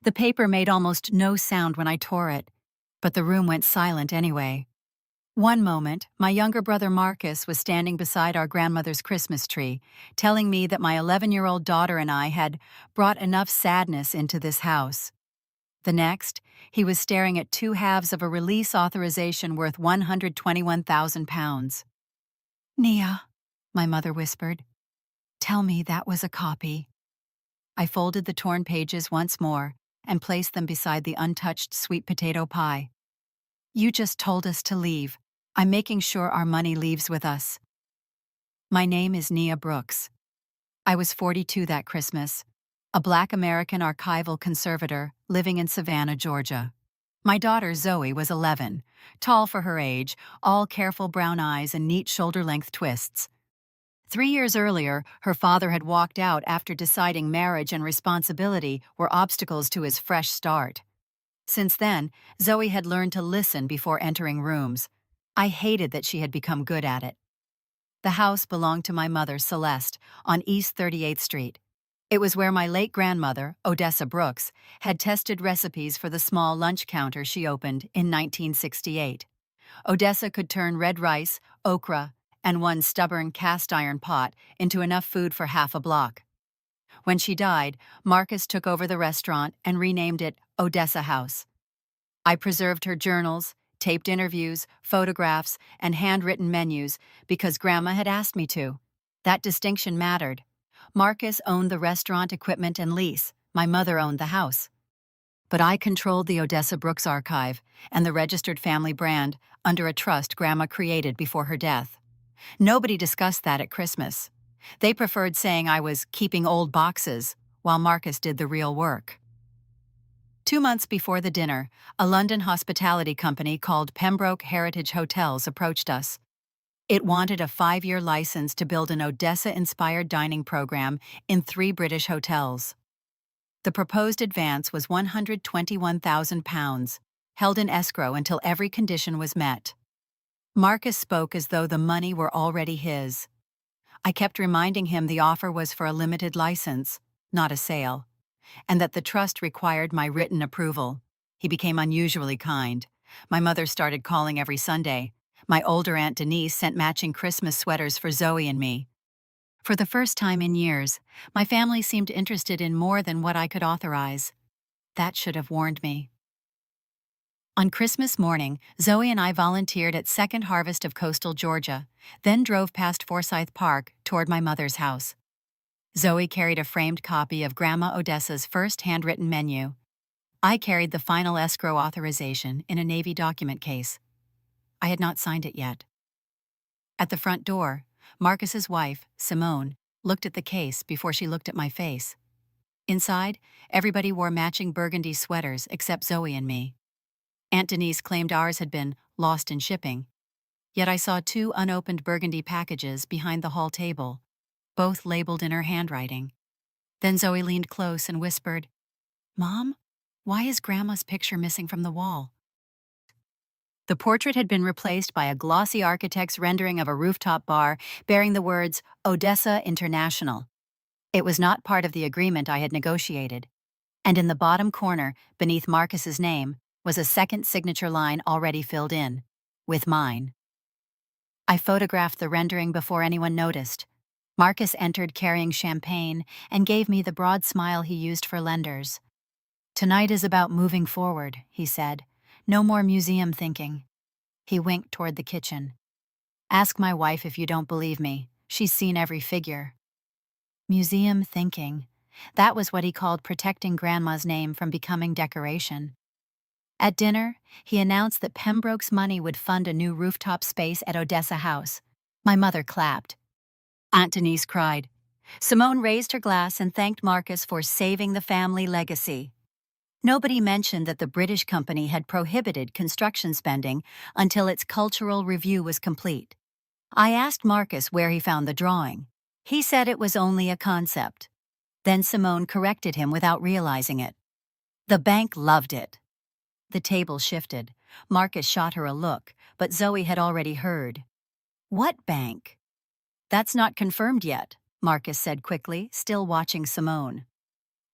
The paper made almost no sound when I tore it, but the room went silent anyway. One moment, my younger brother Marcus was standing beside our grandmother's Christmas tree, telling me that my 11-year-old daughter and I had brought enough sadness into this house. The next, he was staring at two halves of a release authorization worth £121,000. "Nia," my mother whispered, "tell me that was a copy." I folded the torn pages once more and placed them beside the untouched sweet potato pie. "You just told us to leave. I'm making sure our money leaves with us." My name is Nia Brooks. I was 42 that Christmas, a Black American archival conservator living in Savannah, Georgia. My daughter Zoe was 11, tall for her age, all careful brown eyes and neat shoulder-length twists. 3 years earlier, her father had walked out after deciding marriage and responsibility were obstacles to his fresh start. Since then, Zoe had learned to listen before entering rooms. I hated that she had become good at it. The house belonged to my mother, Celeste, on East 38th Street. It was where my late grandmother, Nia Brooks, had tested recipes for the small lunch counter she opened in 1968. Odessa could turn red rice, okra, and one stubborn cast-iron pot into enough food for half a block. When she died, Marcus took over the restaurant and renamed it Odessa House. I preserved her journals, taped interviews, photographs, and handwritten menus because Grandma had asked me to. That distinction mattered. Marcus owned the restaurant equipment and lease. My mother owned the house. But I controlled the Nia Brooks archive and the registered family brand under a trust Grandma created before her death. Nobody discussed that at Christmas. They preferred saying I was keeping old boxes while Marcus did the real work. 2 months before the dinner, a London hospitality company called Pembroke Heritage Hotels approached us. It wanted a 5-year license to build an Odessa-inspired dining program in 3 British hotels. The proposed advance was £121,000, held in escrow until every condition was met. Marcus spoke as though the money were already his. I kept reminding him the offer was for a limited license, not a sale, and that the trust required my written approval. He became unusually kind. My mother started calling every Sunday. My older Aunt Denise sent matching Christmas sweaters for Zoe and me. For the first time in years, my family seemed interested in more than what I could authorize. That should have warned me. On Christmas morning, Zoe and I volunteered at Second Harvest of Coastal Georgia, then drove past Forsyth Park toward my mother's house. Zoe carried a framed copy of Grandma Odessa's first handwritten menu. I carried the final escrow authorization in a Navy document case. I had not signed it yet. At the front door, Marcus's wife, Simone, looked at the case before she looked at my face. Inside, everybody wore matching burgundy sweaters except Zoe and me. Aunt Denise claimed ours had been lost in shipping, yet I saw 2 unopened burgundy packages behind the hall table, both labeled in her handwriting. Then Zoe leaned close and whispered, "Mom, why is Grandma's picture missing from the wall?" The portrait had been replaced by a glossy architect's rendering of a rooftop bar bearing the words Odessa International. It was not part of the agreement I had negotiated, and in the bottom corner, beneath Marcus's name, was a second signature line already filled in, with mine. I photographed the rendering before anyone noticed. Marcus entered carrying champagne and gave me the broad smile he used for lenders. "Tonight is about moving forward," he said. "No more museum thinking." He winked toward the kitchen. "Ask my wife if you don't believe me. She's seen every figure." Museum thinking. That was what he called protecting Grandma's name from becoming decoration. At dinner, he announced that Pembroke's money would fund a new rooftop space at Odessa House. My mother clapped. Aunt Denise cried. Simone raised her glass and thanked Marcus for saving the family legacy. Nobody mentioned that the British company had prohibited construction spending until its cultural review was complete. I asked Marcus where he found the drawing. He said it was only a concept. Then Simone corrected him without realizing it. The bank loved it. The table shifted. Marcus shot her a look, but Zoe had already heard. "What bank?" "That's not confirmed yet," Marcus said quickly, still watching Simone.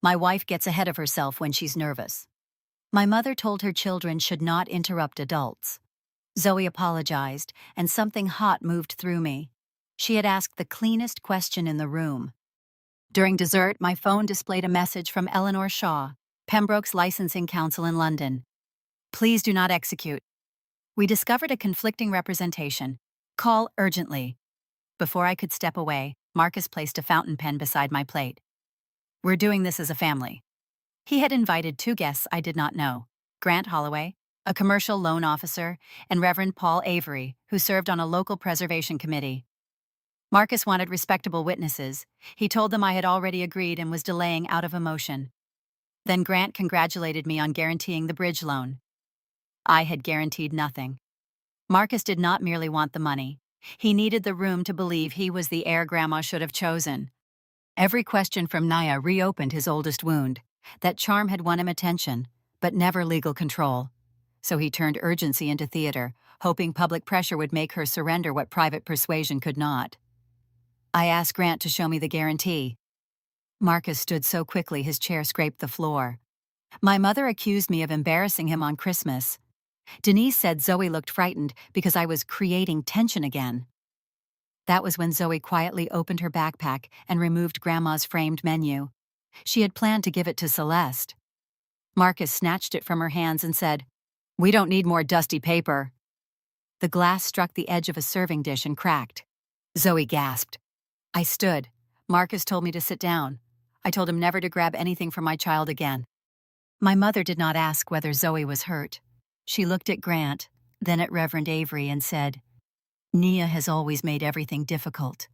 My wife gets ahead of herself when she's nervous. My mother told her children should not interrupt adults. Zoe apologized, and something hot moved through me. She had asked the cleanest question in the room. During dessert, my phone displayed a message from Eleanor Shaw, Pembroke's licensing counsel in London. Please do not execute. We discovered a conflicting representation. Call urgently. Before I could step away, Marcus placed a fountain pen beside my plate. We're doing this as a family. He had invited two guests I did not know, Grant Holloway, a commercial loan officer, and Reverend Paul Avery, who served on a local preservation committee. Marcus wanted respectable witnesses. He told them I had already agreed and was delaying out of emotion. Then Grant congratulated me on guaranteeing the bridge loan. I had guaranteed nothing. Marcus did not merely want the money. He needed the room to believe he was the heir Grandma should have chosen. Every question from Nia reopened his oldest wound. That charm had won him attention, but never legal control. So he turned urgency into theater, hoping public pressure would make her surrender what private persuasion could not. I asked Grant to show me the guarantee. Marcus stood so quickly his chair scraped the floor. My mother accused me of embarrassing him on Christmas. Denise said Zoe looked frightened because I was creating tension again. That was when Zoe quietly opened her backpack and removed Grandma's framed menu. She had planned to give it to Celeste. Marcus snatched it from her hands and said, "We don't need more dusty paper." The glass struck the edge of a serving dish and cracked. Zoe gasped. I stood. Marcus told me to sit down. I told him never to grab anything from my child again. My mother did not ask whether Zoe was hurt. She looked at Grant, then at Reverend Avery and said, "Nia has always made everything difficult."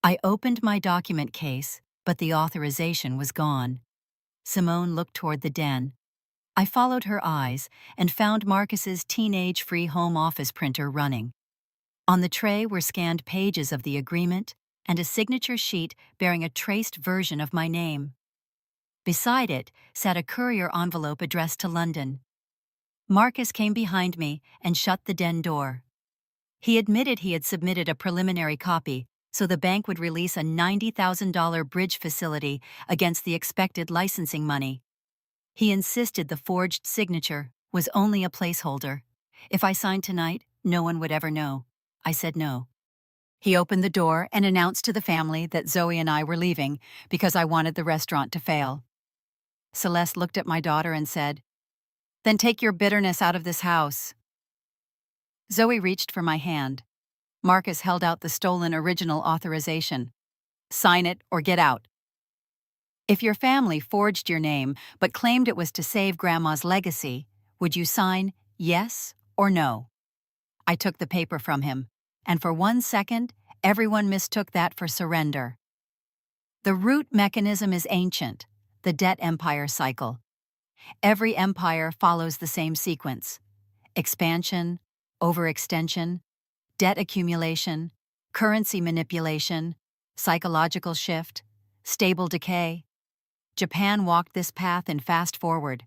I opened my document case, but the authorization was gone. Simone looked toward the den. I followed her eyes and found Marcus's teenage-free home office printer running. On the tray were scanned pages of the agreement and a signature sheet bearing a traced version of my name. Beside it sat a courier envelope addressed to London. Marcus came behind me and shut the den door. He admitted he had submitted a preliminary copy so the bank would release a $90,000 bridge facility against the expected licensing money. He insisted the forged signature was only a placeholder. If I signed tonight, no one would ever know. I said no. He opened the door and announced to the family that Zoe and I were leaving because I wanted the restaurant to fail. Celeste looked at my daughter and said, "Then take your bitterness out of this house." Zoe reached for my hand. Marcus held out the stolen original authorization. "Sign it or get out." If your family forged your name but claimed it was to save Grandma's legacy, would you sign yes or no? I took the paper from him, and for 1 second, everyone mistook that for surrender. The root mechanism is ancient, the debt empire cycle. Every empire follows the same sequence: expansion, overextension, debt accumulation, currency manipulation, psychological shift, stable decay. Japan walked this path in fast forward.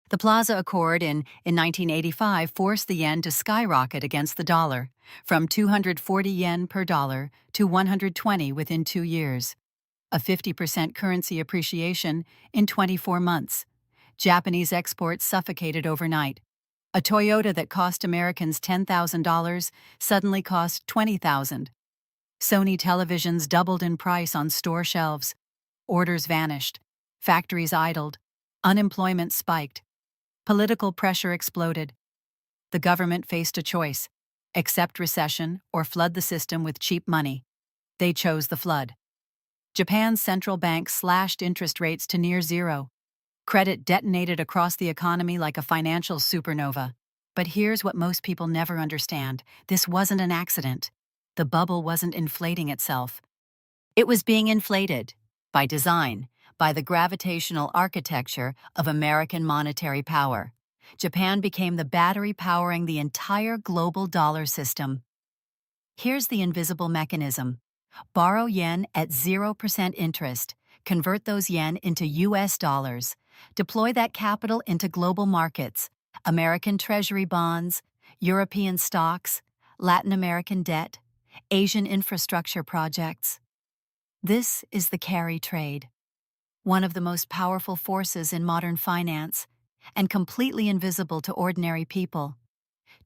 The Plaza Accord in 1985 forced the yen to skyrocket against the dollar, from 240 yen per dollar to 120 within 2 years. A 50% currency appreciation in 24 months. Japanese exports suffocated overnight. A Toyota that cost Americans $10,000 suddenly cost $20,000. Sony televisions doubled in price on store shelves. Orders vanished. Factories idled. Unemployment spiked. Political pressure exploded. The government faced a choice: accept recession or flood the system with cheap money. They chose the flood. Japan's central bank slashed interest rates to near zero. Credit detonated across the economy like a financial supernova. But here's what most people never understand: this wasn't an accident. The bubble wasn't inflating itself. It was being inflated, by design, by the gravitational architecture of American monetary power. Japan became the battery powering the entire global dollar system. Here's the invisible mechanism. Borrow yen at 0% interest, convert those yen into US dollars, deploy that capital into global markets, American Treasury bonds, European stocks, Latin American debt, Asian infrastructure projects. This is the carry trade. one of the most powerful forces in modern finance, and completely invisible to ordinary people.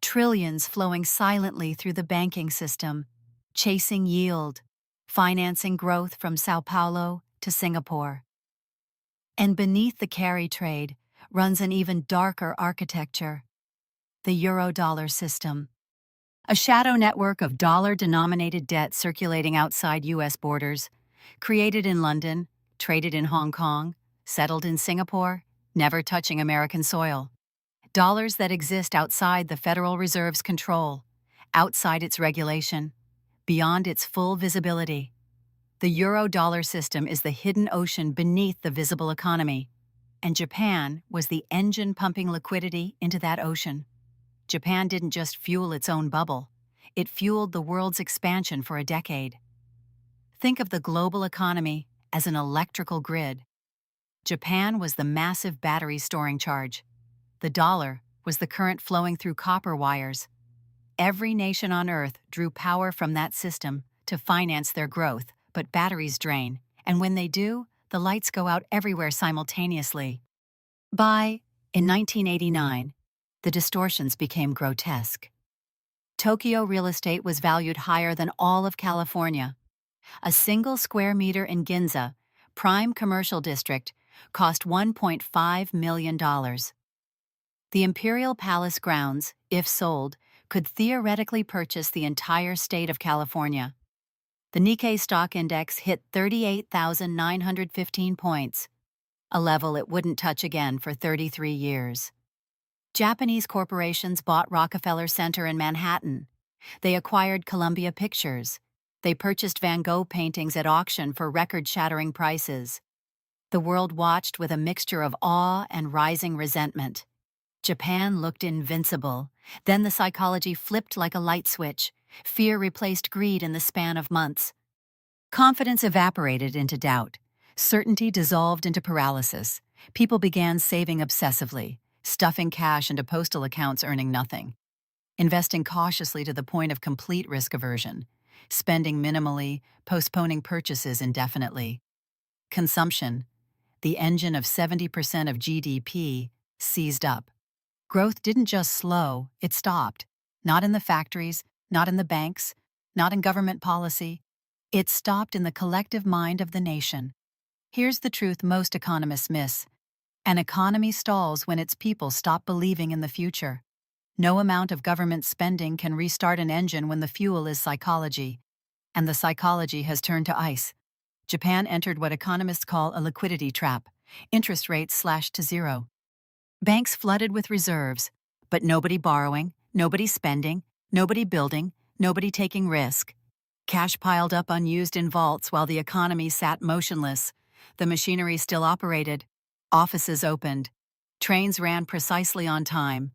Trillions flowing silently through the banking system, chasing yield, financing growth from Sao Paulo to Singapore. And beneath the carry trade runs an even darker architecture, the euro-dollar system. A shadow network of dollar-denominated debt circulating outside U.S. borders, created in London, traded in Hong Kong, settled in Singapore, never touching American soil. Dollars that exist outside the Federal Reserve's control, outside its regulation, beyond its full visibility. The euro-dollar system is the hidden ocean beneath the visible economy, and Japan was the engine pumping liquidity into that ocean. Japan didn't just fuel its own bubble, it fueled the world's expansion for a decade. Think of the global economy as an electrical grid. Japan was the massive battery storing charge. The dollar was the current flowing through copper wires. Every nation on Earth drew power from that system to finance their growth, but batteries drain, and when they do, the lights go out everywhere simultaneously. In 1989, the distortions became grotesque. Tokyo real estate was valued higher than all of California. A single square meter in Ginza, prime commercial district, cost $1.5 million. The Imperial Palace grounds, if sold, could theoretically purchase the entire state of California. The Nikkei stock index hit 38,915 points, a level it wouldn't touch again for 33 years. Japanese corporations bought Rockefeller Center in Manhattan. They acquired Columbia Pictures. They purchased Van Gogh paintings at auction for record-shattering prices. The world watched with a mixture of awe and rising resentment. Japan looked invincible. Then the psychology flipped like a light switch. Fear replaced greed in the span of months. Confidence evaporated into doubt. Certainty dissolved into paralysis. People began saving obsessively, stuffing cash into postal accounts earning nothing, investing cautiously to the point of complete risk aversion, spending minimally, postponing purchases indefinitely. Consumption, the engine of 70% of GDP, seized up. Growth didn't just slow, it stopped. Not in the factories, not in the banks, not in government policy. It stopped in the collective mind of the nation. Here's the truth most economists miss. An economy stalls when its people stop believing in the future. No amount of government spending can restart an engine when the fuel is psychology. And the psychology has turned to ice. Japan entered what economists call a liquidity trap. Interest rates slashed to zero. Banks flooded with reserves, but nobody borrowing, nobody spending, nobody building, nobody taking risk. Cash piled up unused in vaults while the economy sat motionless. The machinery still operated. Offices opened. Trains ran precisely on time.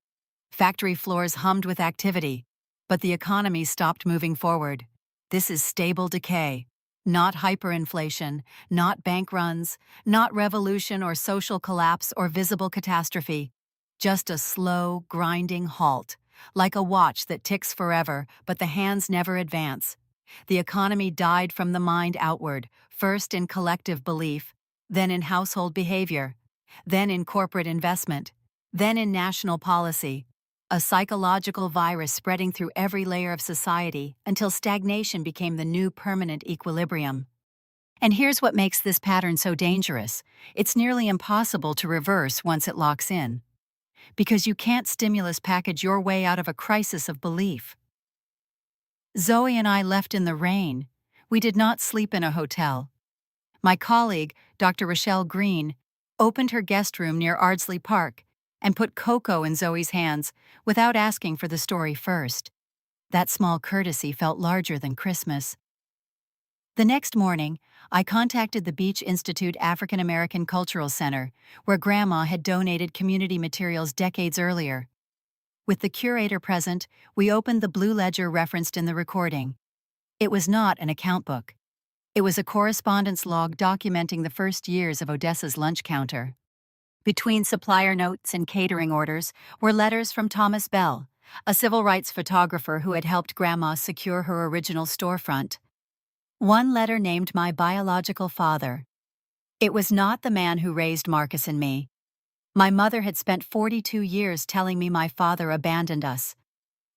Factory floors hummed with activity, but the economy stopped moving forward. This is stable decay, not hyperinflation, not bank runs, not revolution or social collapse or visible catastrophe. Just a slow, grinding halt, like a watch that ticks forever, but the hands never advance. The economy died from the mind outward, first in collective belief, then in household behavior, then in corporate investment, then in national policy. A psychological virus spreading through every layer of society until stagnation became the new permanent equilibrium. And here's what makes this pattern so dangerous. It's nearly impossible to reverse once it locks in. Because you can't stimulus package your way out of a crisis of belief. Zoe and I left in the rain. We did not sleep in a hotel. My colleague, Dr. Rochelle Green, opened her guest room near Ardsley Park and put cocoa in Zoe's hands without asking for the story first. That small courtesy felt larger than Christmas. The next morning, I contacted the Beach Institute African American Cultural Center, where Grandma had donated community materials decades earlier. With the curator present, we opened the blue ledger referenced in the recording. It was not an account book. It was a correspondence log documenting the first years of Odessa's lunch counter. Between supplier notes and catering orders were letters from Thomas Bell, a civil rights photographer who had helped Grandma secure her original storefront. One letter named my biological father. It was not the man who raised Marcus and me. My mother had spent 42 years telling me my father abandoned us.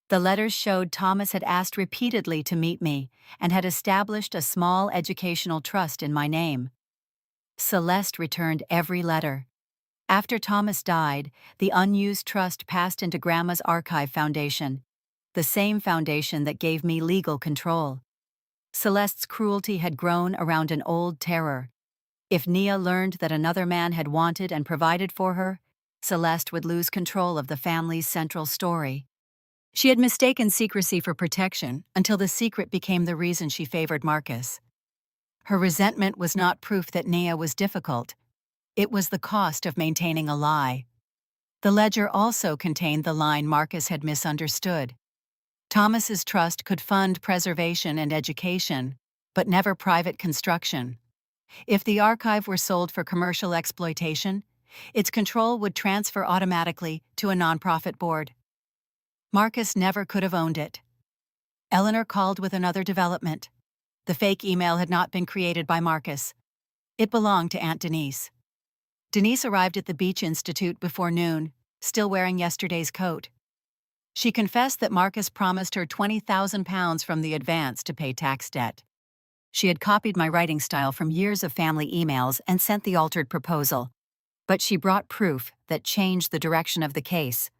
The letters showed Thomas had asked repeatedly to meet me and had established a small educational trust in my name. Celeste returned every letter. After Thomas died, the unused trust passed into Grandma's Archive Foundation, the same foundation that gave me legal control. Celeste's cruelty had grown around an old terror. If Nia learned that another man had wanted and provided for her, Celeste would lose control of the family's central story. She had mistaken secrecy for protection until the secret became the reason she favored Marcus. Her resentment was not proof that Nia was difficult. It was the cost of maintaining a lie. The ledger also contained the line Marcus had misunderstood. Thomas's trust could fund preservation and education, but never private construction. If the archive were sold for commercial exploitation, its control would transfer automatically to a nonprofit board. Marcus never could have owned it. Eleanor called with another development. The fake email had not been created by Marcus. It belonged to Aunt Denise. Denise arrived at the Beach Institute before noon, still wearing yesterday's coat. She confessed that Marcus promised her £20,000 from the advance to pay tax debt. She had copied my writing style from years of family emails and sent the altered proposal. But she brought proof that changed the direction of the case,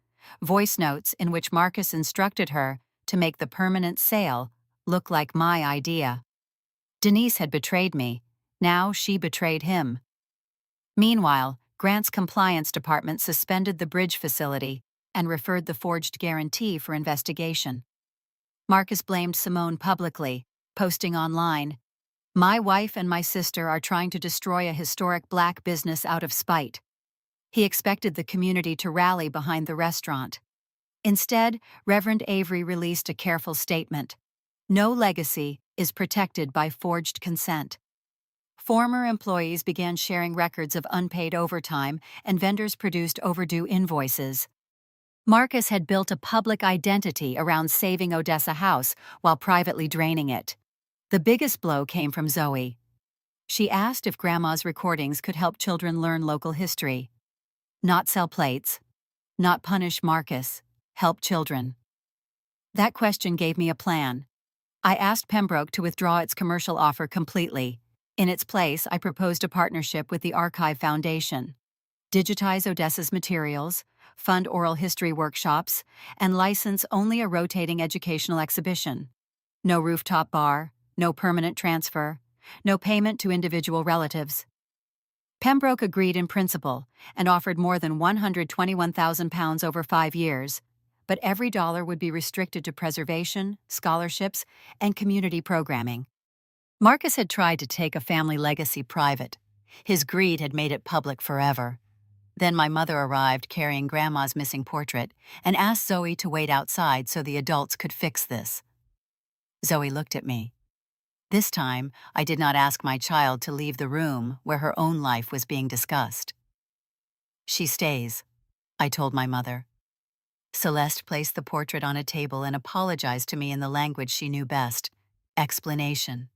voice notes in which Marcus instructed her to make the permanent sale look like my idea. Denise had betrayed me. Now she betrayed him. Meanwhile, Grant's compliance department suspended the bridge facility and referred the forged guarantee for investigation. Marcus blamed Simone publicly, posting online, "My wife and my sister are trying to destroy a historic black business out of spite." He expected the community to rally behind the restaurant. Instead, Reverend Avery released a careful statement. No legacy is protected by forged consent. Former employees began sharing records of unpaid overtime, and vendors produced overdue invoices. Marcus had built a public identity around saving Odessa House while privately draining it. The biggest blow came from Zoe. She asked if Grandma's recordings could help children learn local history. Not sell plates. Not punish Marcus. Help children. That question gave me a plan. I asked Pembroke to withdraw its commercial offer completely. In its place, I proposed a partnership with the Archive Foundation. Digitize Odessa's materials, fund oral history workshops, and license only a rotating educational exhibition. No rooftop bar, no permanent transfer, no payment to individual relatives. Pembroke agreed in principle and offered more than £121,000 over 5 years, but every dollar would be restricted to preservation, scholarships, and community programming. Marcus had tried to take a family legacy private. His greed had made it public forever. Then my mother arrived carrying Grandma's missing portrait and asked Zoe to wait outside so the adults could fix this. Zoe looked at me. This time, I did not ask my child to leave the room where her own life was being discussed. "She stays," I told my mother. Celeste placed the portrait on a table and apologized to me in the language she knew best, explanation.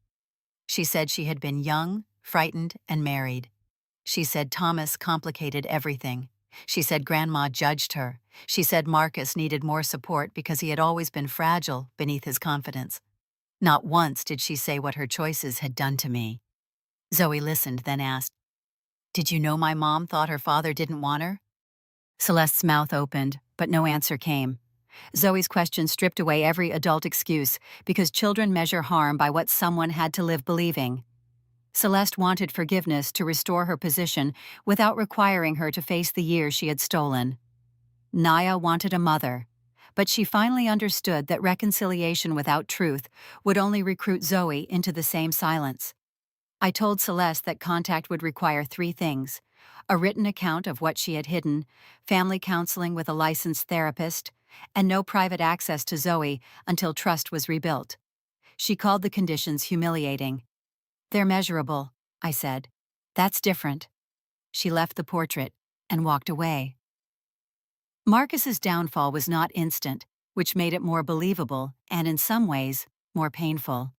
She said she had been young, frightened, and married. She said Thomas complicated everything. She said Grandma judged her. She said Marcus needed more support because he had always been fragile beneath his confidence. Not once did she say what her choices had done to me. Zoe listened, then asked, "Did you know my mom thought her father didn't want her?" Celeste's mouth opened, but no answer came. Zoe's question stripped away every adult excuse because children measure harm by what someone had to live believing. Celeste wanted forgiveness to restore her position without requiring her to face the years she had stolen. Nia wanted a mother, but she finally understood that reconciliation without truth would only recruit Zoe into the same silence. I told Celeste that contact would require 3 things: a written account of what she had hidden, family counseling with a licensed therapist, and no private access to Zoe until trust was rebuilt. She called the conditions humiliating. "They're measurable," I said. "That's different." She left the portrait and walked away. Marcus's downfall was not instant, which made it more believable and, in some ways, more painful.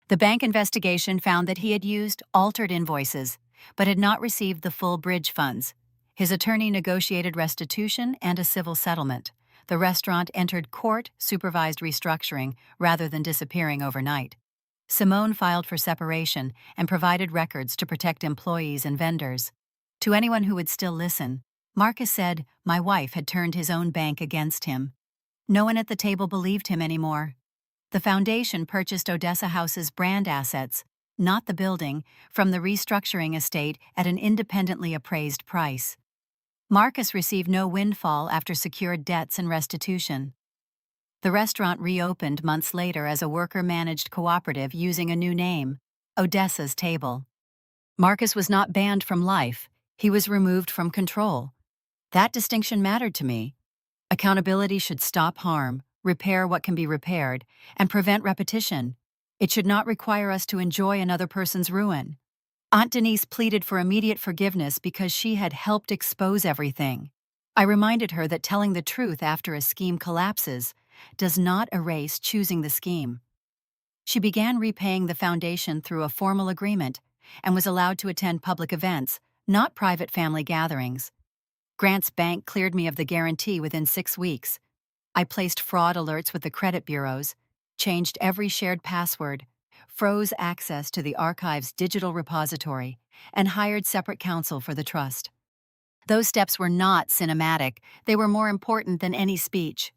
The bank investigation found that he had used altered invoices, but had not received the full bridge funds. His attorney negotiated restitution and a civil settlement. The restaurant entered court-supervised restructuring rather than disappearing overnight. Simone filed for separation and provided records to protect employees and vendors. To anyone who would still listen, Marcus said, "My wife had turned his own bank against him." No one at the table believed him anymore. The foundation purchased Odessa House's brand assets, not the building, from the restructuring estate at an independently appraised price. Marcus received no windfall after secured debts and restitution. The restaurant reopened months later as a worker-managed cooperative using a new name, Odessa's Table. Marcus was not banned from life, he was removed from control. That distinction mattered to me. Accountability should stop harm, repair what can be repaired, and prevent repetition. It should not require us to enjoy another person's ruin. Aunt Denise pleaded for immediate forgiveness because she had helped expose everything. I reminded her that telling the truth after a scheme collapses does not erase choosing the scheme. She began repaying the foundation through a formal agreement and was allowed to attend public events, not private family gatherings. Grant's bank cleared me of the guarantee within 6 weeks. I placed fraud alerts with the credit bureaus, changed every shared password, froze access to the archive's digital repository, and hired separate counsel for the trust. Those steps were not cinematic, they were more important than any speech.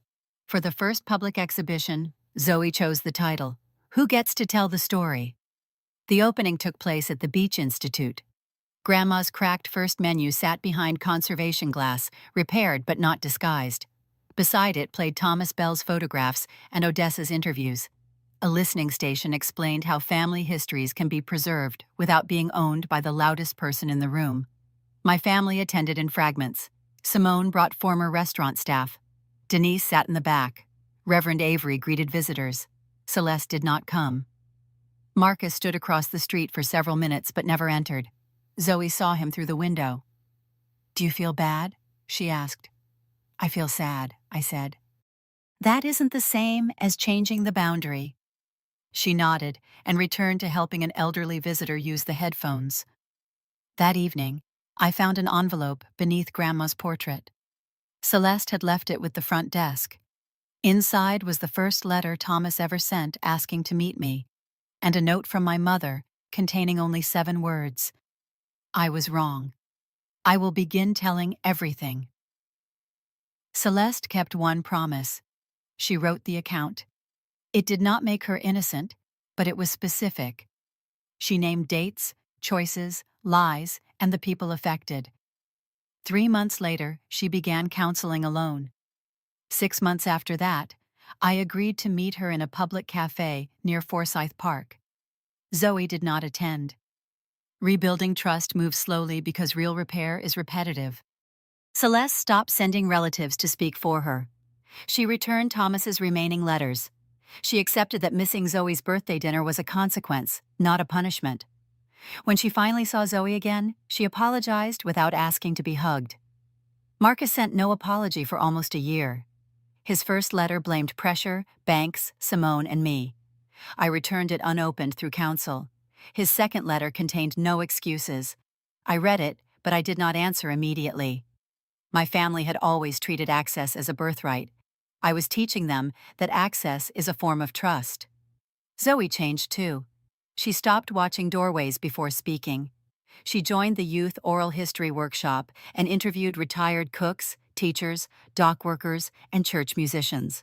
For the first public exhibition, Zoe chose the title, "Who Gets to Tell the Story?" The opening took place at the Beach Institute. Grandma's cracked first menu sat behind conservation glass, repaired but not disguised. Beside it played Thomas Bell's photographs and Odessa's interviews. A listening station explained how family histories can be preserved without being owned by the loudest person in the room. My family attended in fragments. Simone brought former restaurant staff. Denise sat in the back. Reverend Avery greeted visitors. Celeste did not come. Marcus stood across the street for several minutes but never entered. Zoe saw him through the window. "Do you feel bad?" she asked. "I feel sad," I said. "That isn't the same as changing the boundary." She nodded and returned to helping an elderly visitor use the headphones. That evening, I found an envelope beneath Grandma's portrait. Celeste had left it with the front desk. Inside was the first letter Thomas ever sent asking to meet me, and a note from my mother containing only 7 words. I was wrong. I will begin telling everything. Celeste kept one promise. She wrote the account. It did not make her innocent, but it was specific. She named dates, choices, lies, and the people affected. 3 months later, she began counseling alone. 6 months after that, I agreed to meet her in a public cafe near Forsyth Park. Zoe did not attend. Rebuilding trust moves slowly because real repair is repetitive. Celeste stopped sending relatives to speak for her. She returned Thomas's remaining letters. She accepted that missing Zoe's birthday dinner was a consequence, not a punishment. When she finally saw Zoe again, she apologized without asking to be hugged. Marcus sent no apology for almost a year. His first letter blamed pressure, banks, Simone, and me. I returned it unopened through counsel. His second letter contained no excuses. I read it, but I did not answer immediately. My family had always treated access as a birthright. I was teaching them that access is a form of trust. Zoe changed too. She stopped watching doorways before speaking. She joined the youth oral history workshop and interviewed retired cooks, teachers, dock workers, and church musicians.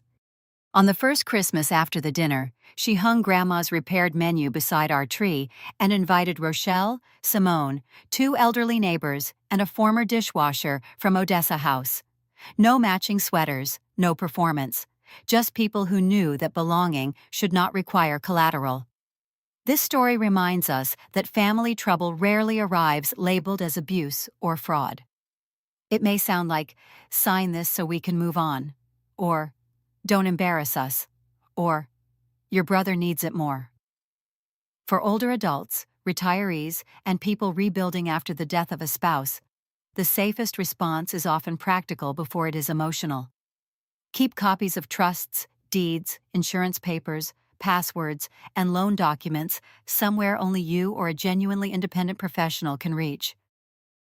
On the first Christmas after the dinner, she hung Grandma's repaired menu beside our tree and invited Rochelle, Simone, 2 elderly neighbors, and a former dishwasher from Odessa House. No matching sweaters, no performance, just people who knew that belonging should not require collateral. This story reminds us that family trouble rarely arrives labeled as abuse or fraud. It may sound like, "Sign this so we can move on," or "Don't embarrass us," or "Your brother needs it more." For older adults, retirees, and people rebuilding after the death of a spouse, the safest response is often practical before it is emotional. Keep copies of trusts, deeds, insurance papers, passwords, and loan documents somewhere only you or a genuinely independent professional can reach.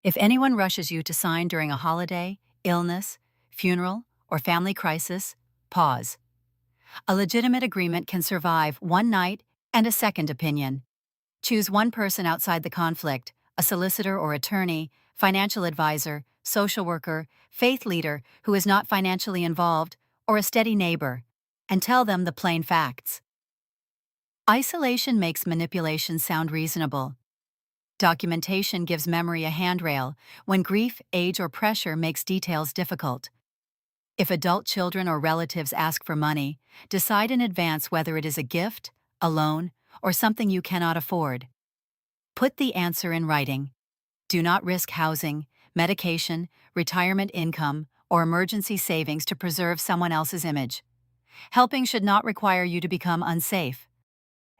If anyone rushes you to sign during a holiday, illness, funeral, or family crisis, pause. A legitimate agreement can survive one night and a second opinion. Choose one person outside the conflict, a solicitor or attorney, financial advisor, social worker, faith leader who is not financially involved, or a steady neighbor, and tell them the plain facts. Isolation makes manipulation sound reasonable. Documentation gives memory a handrail when grief, age, or pressure makes details difficult. If adult children or relatives ask for money, decide in advance whether it is a gift, a loan, or something you cannot afford. Put the answer in writing. Do not risk housing, medication, retirement income, or emergency savings to preserve someone else's image. Helping should not require you to become unsafe.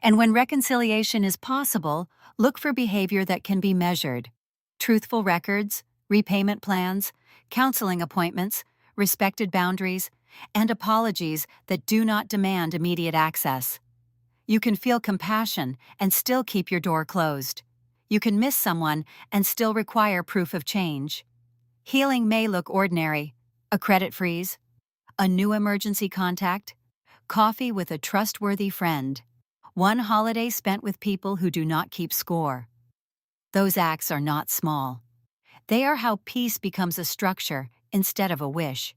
And when reconciliation is possible, look for behavior that can be measured. Truthful records, repayment plans, counseling appointments, respected boundaries, and apologies that do not demand immediate access. You can feel compassion and still keep your door closed. You can miss someone and still require proof of change. Healing may look ordinary: a credit freeze, a new emergency contact, coffee with a trustworthy friend, one holiday spent with people who do not keep score. Those acts are not small. They are how peace becomes a structure instead of a wish.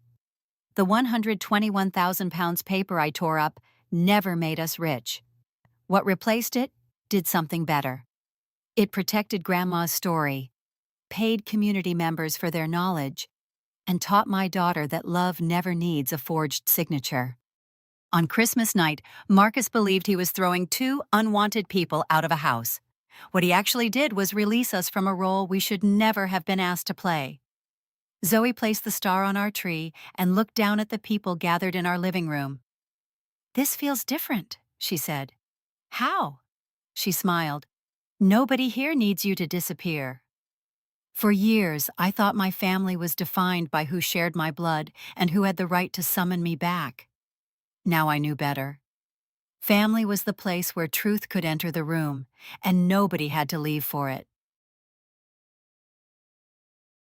The 121,000 pounds paper I tore up never made us rich. What replaced it did something better. It protected Grandma's story, paid community members for their knowledge, and taught my daughter that love never needs a forged signature. On Christmas night, Marcus believed he was throwing two unwanted people out of a house. What he actually did was release us from a role we should never have been asked to play. Zoe placed the star on our tree and looked down at the people gathered in our living room. "This feels different," she said. "How?" She smiled. "Nobody here needs you to disappear." For years, I thought my family was defined by who shared my blood and who had the right to summon me back. Now I knew better. Family was the place where truth could enter the room, and nobody had to leave for it.